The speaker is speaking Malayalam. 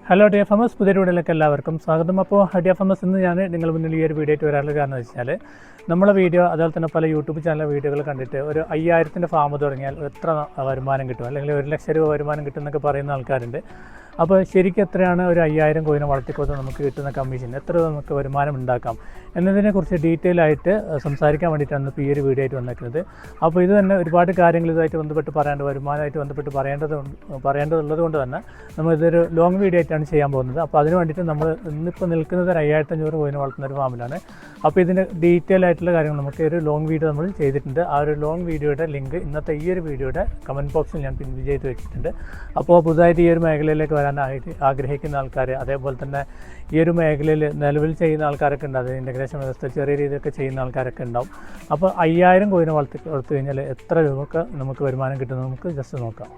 ഹലോ ഡിയർ ഫാമേഴ്സ്, പുതിയ വീഡിയോയിലേക്ക് എല്ലാവർക്കും സ്വാഗതം. അപ്പോൾ ഡിയർ ഫാമേഴ്സ്, ഇന്ന് ഞാൻ നിങ്ങൾ മുന്നിൽ ഈ ഒരു വീഡിയോ ആയിട്ട് വരാനുള്ള കാരണം എന്ന് വെച്ചാൽ നമ്മളെ വീഡിയോ അതുപോലെ തന്നെ പല യൂട്യൂബ് ചാനൽ വീഡിയോകൾ കണ്ടിട്ട് ഒരു 5000-ൻ്റെ ഫാം തുടങ്ങിയാൽ എത്ര വരുമാനം കിട്ടും, അല്ലെങ്കിൽ 1,00,000 രൂപ വരുമാനം കിട്ടും എന്നൊക്കെ പറയുന്ന ആൾക്കാരുണ്ട്. അപ്പോൾ ശരിക്കും എത്രയാണ് ഒരു 5000 കോഴിനെ വളർത്തിക്കൊടുത്ത് നമുക്ക് കിട്ടുന്ന കമ്മീഷൻ, എത്ര നമുക്ക് വരുമാനം ഉണ്ടാക്കാം എന്നതിനെക്കുറിച്ച് ഡീറ്റെയിൽ ആയിട്ട് സംസാരിക്കാൻ വേണ്ടിയിട്ടാണ് ഇപ്പോൾ ഈ ഒരു വീഡിയോ ആയിട്ട് വന്നിരിക്കുന്നത്. അപ്പോൾ ഇത് തന്നെ ഒരുപാട് കാര്യങ്ങൾ ഇതുമായിട്ട് ബന്ധപ്പെട്ട് വരുമാനമായിട്ട് ബന്ധപ്പെട്ട് പറയേണ്ടതുള്ളത് കൊണ്ട് തന്നെ നമ്മൾ ഇതൊരു ലോങ് വീഡിയോ ആയിട്ടാണ് ചെയ്യാൻ പോകുന്നത്. അപ്പോൾ അതിന് വേണ്ടിയിട്ട് നമ്മൾ ഇന്നിപ്പോൾ നിൽക്കുന്നത് ഒരു 5500 കോഴിനെ വളർത്തുന്ന ഒരു ഫാമിലാണ്. അപ്പോൾ ഇതിൻ്റെ ഡീറ്റെയിൽ ആയിട്ടുള്ള കാര്യങ്ങൾ നമുക്ക് ഒരു ലോങ് വീഡിയോ നമ്മൾ ചെയ്തിട്ടുണ്ട്. ആ ഒരു ലോങ് വീഡിയോയുടെ ലിങ്ക് ഇന്നത്തെ ഈ ഒരു വീഡിയോയുടെ കമൻറ്റ് ബോക്സിൽ ഞാൻ പിൻ ചെയ്ത് വെച്ചിട്ടുണ്ട്. അപ്പോൾ പുതുതായിട്ട് ഈ ഒരു മേഖലയിലേക്ക് വരാനായിട്ട് ആഗ്രഹിക്കുന്ന ആൾക്കാർ, അതേപോലെ തന്നെ ഈ ഒരു മേഖലയിൽ നിലവിൽ ചെയ്യുന്ന ആൾക്കാരൊക്കെ ഉണ്ട്, അത് ഇൻ്റഗ്രേഷൻ വ്യവസ്ഥ ചെറിയ രീതിയിലൊക്കെ ചെയ്യുന്ന ആൾക്കാരൊക്കെ ഉണ്ടാവും. അപ്പോൾ 5000 കോഴിനെ വളർത്തി കഴിഞ്ഞാൽ എത്ര രൂപക്ക് നമുക്ക് വരുമാനം കിട്ടുന്നത് നമുക്ക് ജസ്റ്റ് നോക്കാം.